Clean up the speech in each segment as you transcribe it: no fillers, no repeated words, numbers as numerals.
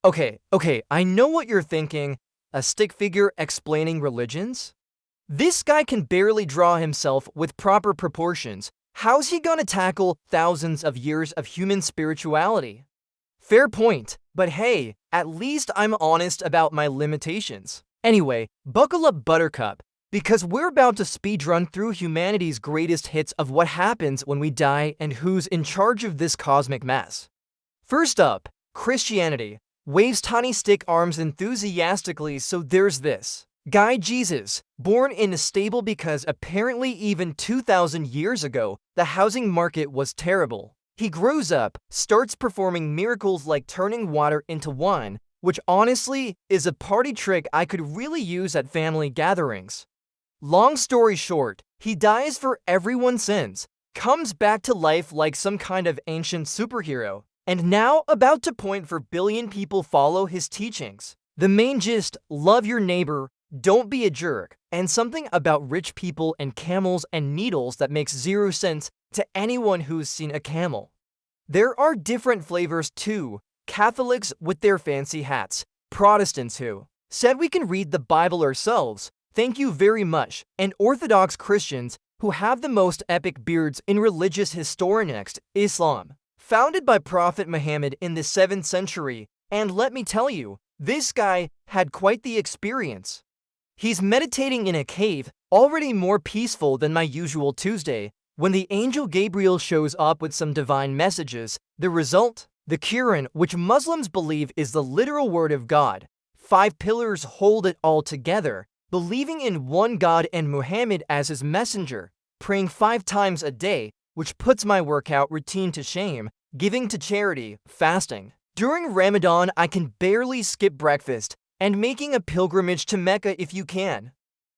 Okay, I know what you're thinking. A stick figure explaining religions? This guy can barely draw himself with proper proportions. How's he gonna tackle thousands of years of human spirituality? Fair point, but hey, at least I'm honest about my limitations. Anyway, buckle up, Buttercup, because we're about to speedrun through humanity's greatest hits of what happens when we die and who's in charge of this cosmic mess. First up, Christianity waves tiny stick arms enthusiastically, so there's this guy Jesus, born in a stable because apparently even 2,000 years ago, the housing market was terrible. He grows up, starts performing miracles like turning water into wine, which honestly is a party trick I could really use at family gatherings. Long story short, he dies for everyone's sins, comes back to life like some kind of ancient superhero, and now about to point for billion people follow his teachings. The main gist: love your neighbor, don't be a jerk, and something about rich people and camels and needles that makes zero sense to anyone who's seen a camel. There are different flavors too: Catholics with their fancy hats, Protestants who said we can read the Bible ourselves, thank you very much, and Orthodox Christians who have the most epic beards in religious history. Next, Islam. Founded by Prophet Muhammad in the 7th century, and let me tell you, this guy had quite the experience. He's meditating in a cave, already more peaceful than my usual Tuesday, when the angel Gabriel shows up with some divine messages. The result? The Quran, which Muslims believe is the literal word of God. 5 pillars hold it all together, believing in one God and Muhammad as his messenger, praying 5 times a day, which puts my workout routine to shame, giving to charity, fasting. During Ramadan, I can barely skip breakfast, and making a pilgrimage to Mecca if you can.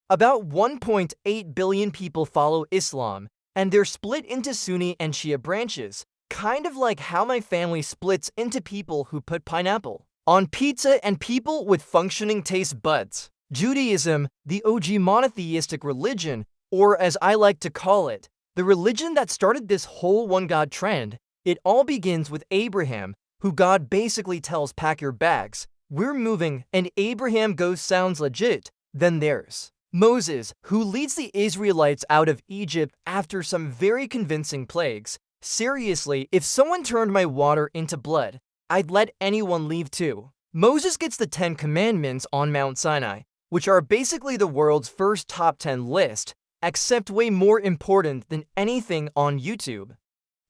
About 1.8 billion people follow Islam, and they're split into Sunni and Shia branches, kind of like how my family splits into people who put pineapple on pizza and people with functioning taste buds. Judaism, the OG monotheistic religion, or as I like to call it, the religion that started this whole one-God trend. It all begins with Abraham, who God basically tells, pack your bags, we're moving, and Abraham goes, sounds legit. Then there's Moses, who leads the Israelites out of Egypt after some very convincing plagues. Seriously, if someone turned my water into blood, I'd let anyone leave too. Moses gets the 10 Commandments on Mount Sinai, which are basically the world's first top 10 list, except way more important than anything on YouTube.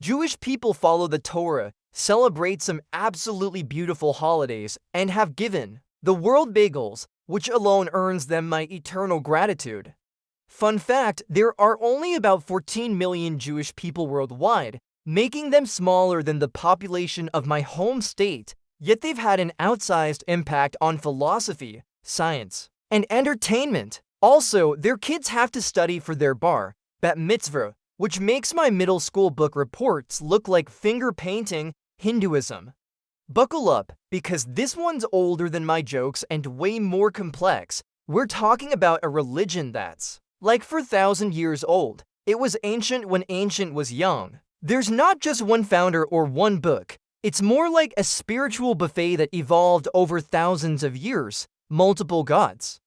Jewish people follow the Torah, celebrate some absolutely beautiful holidays, and have given the world bagels, which alone earns them my eternal gratitude. Fun fact, there are only about 14 million Jewish people worldwide, making them smaller than the population of my home state, yet they've had an outsized impact on philosophy, science, and entertainment. Also, their kids have to study for their bar, bat mitzvah, which makes my middle school book reports look like finger painting. Hinduism. Buckle up, because this one's older than my jokes and way more complex. We're talking about a religion that's like 4,000 years old. It was ancient when ancient was young. There's not just one founder or one book. It's more like a spiritual buffet that evolved over thousands of years. Multiple gods.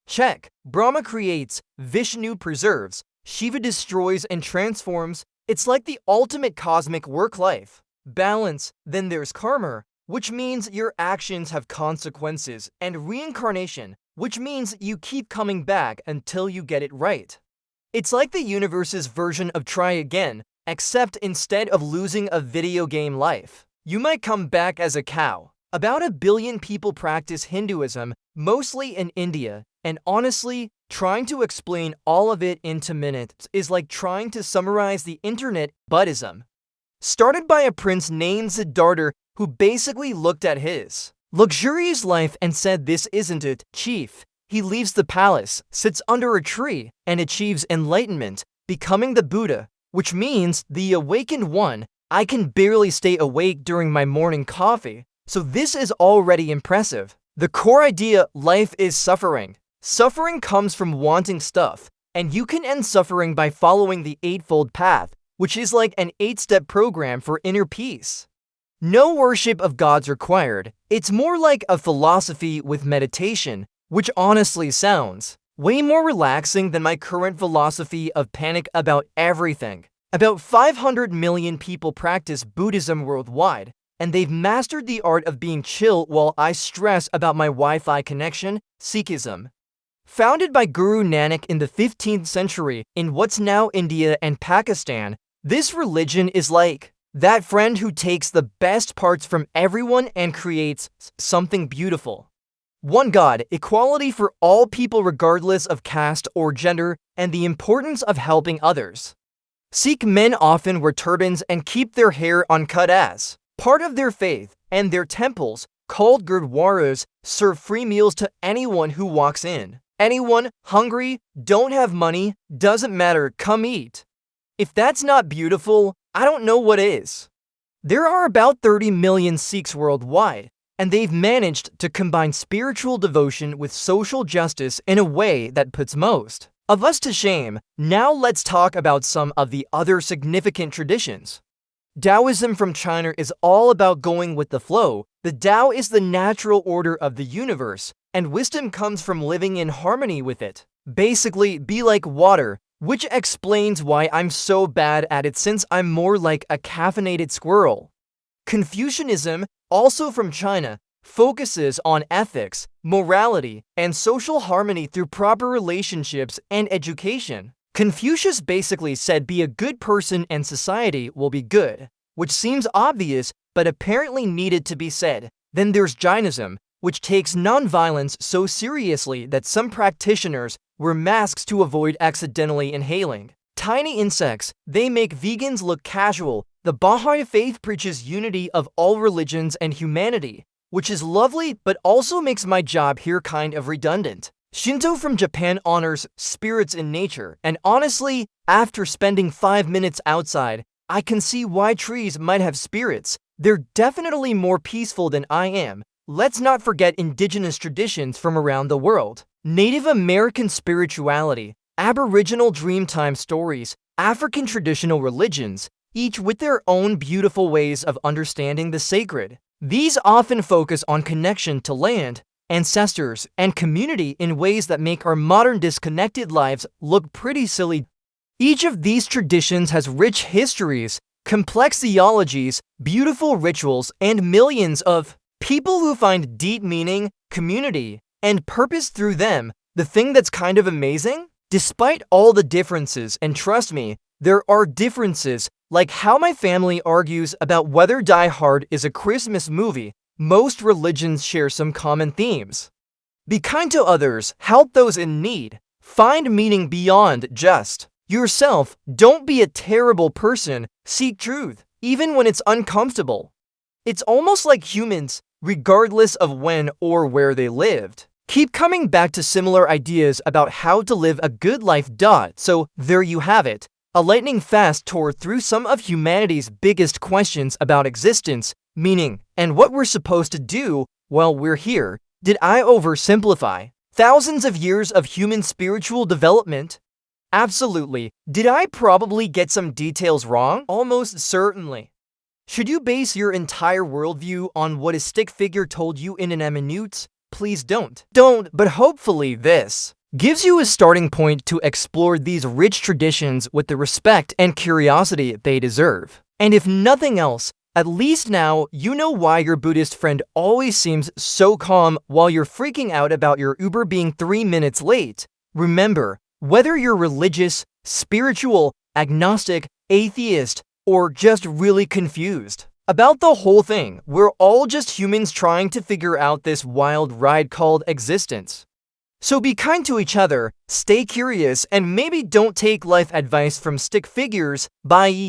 Check. Brahma creates, Vishnu preserves, Shiva destroys and transforms. It's like the ultimate cosmic work-life balance. Then there's karma, which means your actions have consequences, and reincarnation, which means you keep coming back until you get it right. It's like the universe's version of try again, except instead of losing a video game life, you might come back as a cow. About 1 billion people practice Hinduism, mostly in India, and honestly, trying to explain all of it into minutes is like trying to summarize the internet. Buddhism. Started by a prince named Siddhartha, who basically looked at his luxurious life and said, this isn't it, chief. He leaves the palace, sits under a tree, and achieves enlightenment, becoming the Buddha, which means the awakened one. I can barely stay awake during my morning coffee, so this is already impressive. The core idea: life is suffering. Suffering comes from wanting stuff, and you can end suffering by following the Eightfold Path, which is like an 8-step program for inner peace. No worship of gods required. It's more like a philosophy with meditation, which honestly sounds way more relaxing than my current philosophy of panic about everything. About 500 million people practice Buddhism worldwide, and they've mastered the art of being chill while I stress about my Wi-Fi connection. Sikhism. Founded by Guru Nanak in the 15th century in what's now India and Pakistan, this religion is like that friend who takes the best parts from everyone and creates something beautiful. One God, equality for all people regardless of caste or gender, and the importance of helping others. Sikh men often wear turbans and keep their hair uncut as part of their faith, and their temples, called gurdwaras, serve free meals to anyone who walks in. Anyone hungry, don't have money, doesn't matter, come eat. If that's not beautiful, I don't know what is. There are about 30 million Sikhs worldwide, and they've managed to combine spiritual devotion with social justice in a way that puts most of us to shame. Now let's talk about some of the other significant traditions. Taoism from China is all about going with the flow. The Tao is the natural order of the universe, and wisdom comes from living in harmony with it. Basically, be like water, which explains why I'm so bad at it since I'm more like a caffeinated squirrel. Confucianism, also from China, focuses on ethics, morality, and social harmony through proper relationships and education. Confucius basically said be a good person and society will be good, which seems obvious but apparently needed to be said. Then there's Jainism, which takes non-violence so seriously that some practitioners wear masks to avoid accidentally inhaling tiny insects. They make vegans look casual. The Baha'i faith preaches unity of all religions and humanity, which is lovely but also makes my job here kind of redundant. Shinto from Japan honors spirits in nature, and honestly, after spending 5 minutes outside, I can see why trees might have spirits. They're definitely more peaceful than I am. Let's not forget indigenous traditions from around the world. Native American spirituality, Aboriginal Dreamtime stories, African traditional religions, each with their own beautiful ways of understanding the sacred. These often focus on connection to land, ancestors, and community in ways that make our modern disconnected lives look pretty silly. Each of these traditions has rich histories, complex theologies, beautiful rituals, and millions of people who find deep meaning, community, and purpose through them. The thing that's kind of amazing? Despite all the differences, and trust me, there are differences, like how my family argues about whether Die Hard is a Christmas movie, most religions share some common themes. Be kind to others, help those in need, find meaning beyond just yourself, don't be a terrible person, seek truth, even when it's uncomfortable. It's almost like humans, regardless of when or where they lived, keep coming back to similar ideas about how to live a good life. So there you have it, a lightning fast tour through some of humanity's biggest questions about existence, meaning, and what we're supposed to do while we're here. Did I oversimplify thousands of years of human spiritual development? Absolutely. Did I probably get some details wrong? Almost certainly. Should you base your entire worldview on what a stick figure told you in an minute? Please don't. But hopefully this gives you a starting point to explore these rich traditions with the respect and curiosity they deserve. And if nothing else, at least now you know why your Buddhist friend always seems so calm while you're freaking out about your Uber being 3 minutes late. Remember, whether you're religious, spiritual, agnostic, atheist, or just really confused about the whole thing, we're all just humans trying to figure out this wild ride called existence. So be kind to each other, stay curious, and maybe don't take life advice from stick figures. Bye.